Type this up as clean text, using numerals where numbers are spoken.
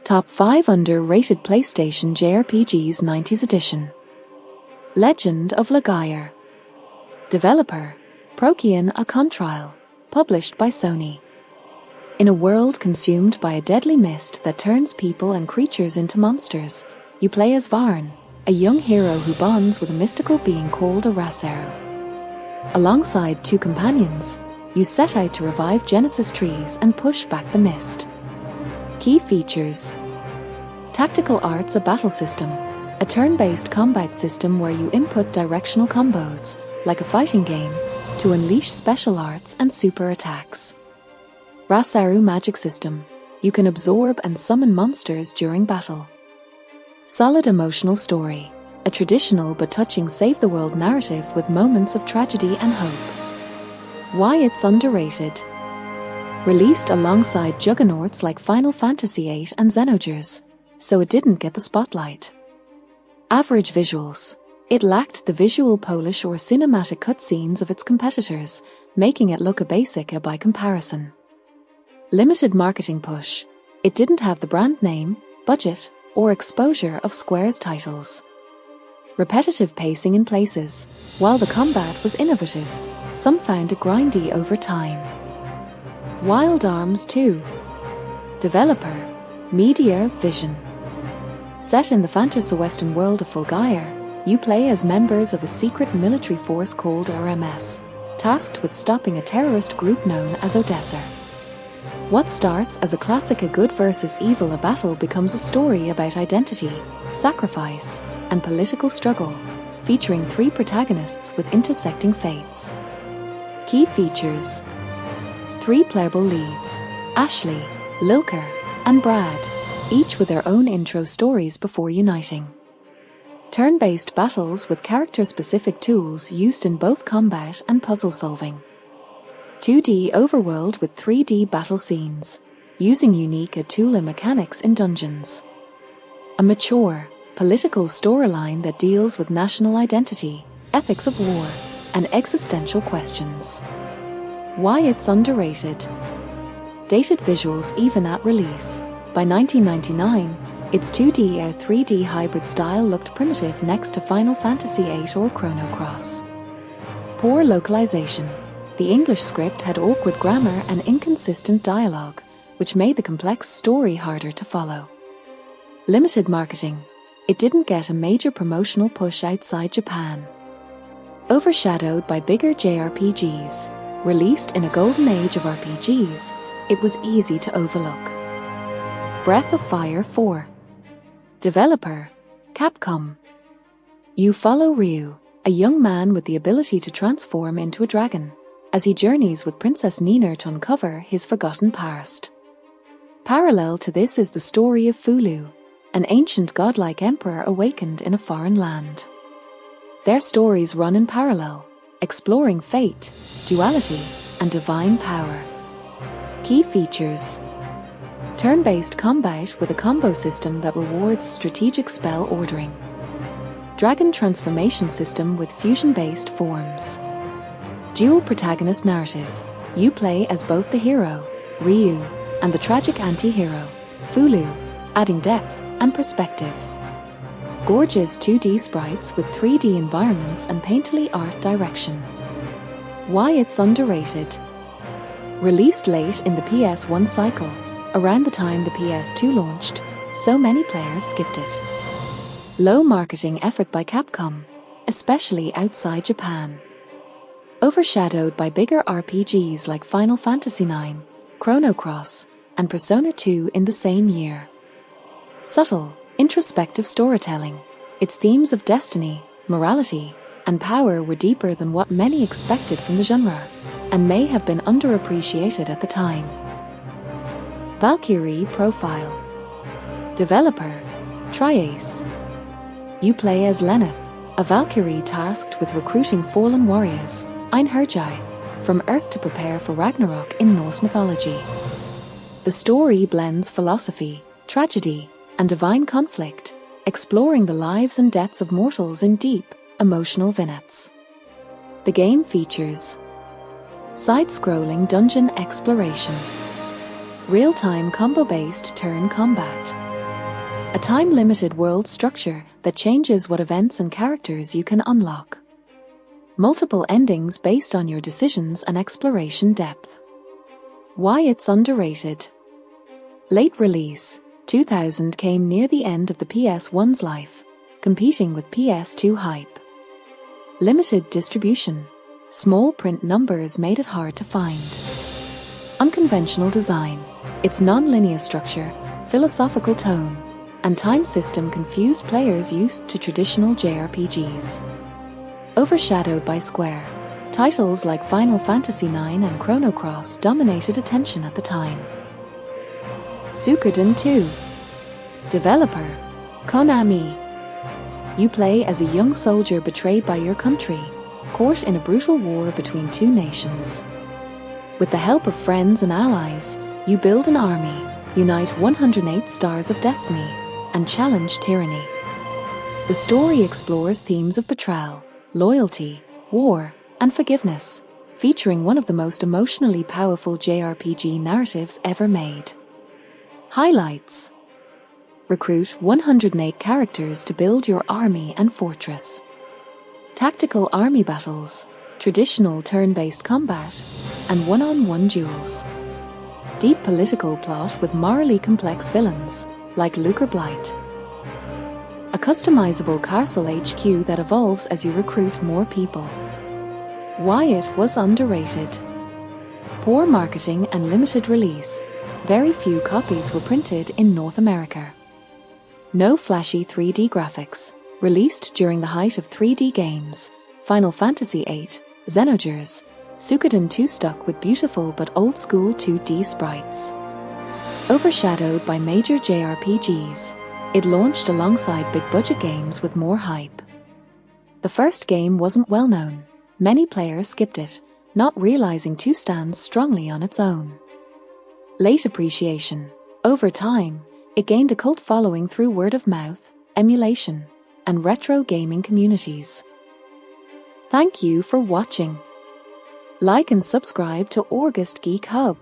Top 5 Underrated PlayStation JRPGs 90s Edition. Legend of Legaia. Developer, Procyon a Contrail. Published by Sony. In a world consumed by a deadly mist that turns people and creatures into monsters, you play as Varn, a young hero who bonds with a mystical being called a Rasaru. Alongside two companions, you set out to revive Genesis trees and push back the mist. Key features: Tactical Arts, a battle system, a turn-based combat system where you input directional combos, like a fighting game, to unleash special arts and super attacks. Rasaru magic system, you can absorb and summon monsters during battle. Solid emotional story, a traditional but touching save-the-world narrative with moments of tragedy and hope. Why it's underrated. Released alongside juggernauts like Final Fantasy VIII and Xenogears, so it didn't get the spotlight. Average visuals. It lacked the visual polish or cinematic cutscenes of its competitors, making it look a basic by comparison. Limited marketing push. It didn't have the brand name, budget, or exposure of Square's titles. Repetitive pacing in places. While the combat was innovative, some found it grindy over time. Wild Arms 2. Developer, Media Vision. Set in the fantasy-western world of Legaia, you play as members of a secret military force called RMS, tasked with stopping a terrorist group known as Odessa. What starts as a classic a good versus evil battle becomes a story about identity, sacrifice, and political struggle, featuring 3 protagonists with intersecting fates. Key features: 3 playable leads, Ashley, Lilker, and Brad, each with their own intro stories before uniting. Turn-based battles with character-specific tools used in both combat and puzzle solving. 2D overworld with 3D battle scenes, using unique tool mechanics in dungeons. A mature, political storyline that deals with national identity, ethics of war, and existential questions. Why it's underrated. Dated visuals even at release. By 1999, its 2D or 3D hybrid style looked primitive next to Final Fantasy VIII or Chrono Cross. Poor localization. The English script had awkward grammar and inconsistent dialogue, which made the complex story harder to follow. Limited marketing. It didn't get a major promotional push outside Japan. Overshadowed by bigger JRPGs. Released in a golden age of RPGs, it was easy to overlook. Breath of Fire 4. Developer, Capcom. You follow Ryu, a young man with the ability to transform into a dragon, as he journeys with Princess Nina to uncover his forgotten past. Parallel to this is the story of Fulu, an ancient godlike emperor awakened in a foreign land. Their stories run in parallel, exploring fate, duality, and divine power. Key features: turn-based combat with a combo system that rewards strategic spell ordering. Dragon transformation system with fusion-based forms. Dual protagonist narrative. You play as both the hero, Ryu, and the tragic anti-hero, Fulu, adding depth and perspective. Gorgeous 2D sprites with 3D environments and painterly art direction. Why it's underrated. Released late in the PS1 cycle, around the time the PS2 launched, so many players skipped it. Low marketing effort by Capcom, especially outside Japan. Overshadowed by bigger RPGs like Final Fantasy IX, Chrono Cross, and Persona 2 in the same year. Subtle, introspective storytelling. Its themes of destiny, morality, and power were deeper than what many expected from the genre, and may have been underappreciated at the time. Valkyrie Profile. Developer, Triace. You play as Lenneth, a Valkyrie tasked with recruiting fallen warriors, Einherjar, from Earth to prepare for Ragnarok in Norse mythology. The story blends philosophy, tragedy, and divine conflict, exploring the lives and deaths of mortals in deep, emotional vignettes. The game features side-scrolling dungeon exploration, real-time combo-based turn combat, A time-limited world structure that changes what events and characters you can unlock. Multiple endings based on your decisions and exploration depth. Why it's underrated. Late release, 2000 came near the end of the PS1's life, competing with PS2 hype. Limited distribution. Small print numbers made it hard to find. Unconventional design. Its non-linear structure, philosophical tone, and time system confused players used to traditional JRPGs. Overshadowed by Square, titles like Final Fantasy IX and Chrono Cross dominated attention at the time. Suikoden 2. Developer, Konami. You play as a young soldier betrayed by your country, caught in a brutal war between two nations. With the help of friends and allies, you build an army, unite 108 stars of destiny, and challenge tyranny. The story explores themes of betrayal, loyalty, war, and forgiveness, featuring one of the most emotionally powerful JRPG narratives ever made. Highlights. Recruit 108 characters to build your army and fortress. Tactical army battles, traditional turn-based combat, and one-on-one duels. Deep political plot with morally complex villains, like Lucre Blight. A customizable castle HQ that evolves as you recruit more people. Why it was underrated. Poor marketing and limited release. Very few copies were printed in North America. No flashy 3D graphics. Released during the height of 3D games, Final Fantasy VIII, Xenogears, Suikoden 2 stuck with beautiful but old-school 2D sprites. Overshadowed by major JRPGs, it launched alongside big-budget games with more hype. The first game wasn't well-known. Many players skipped it, not realizing 2 stands strongly on its own. Late appreciation. Over time, it gained a cult following through word-of-mouth, emulation, and retro gaming communities. Thank you for watching. Like and subscribe to August Geek Hub.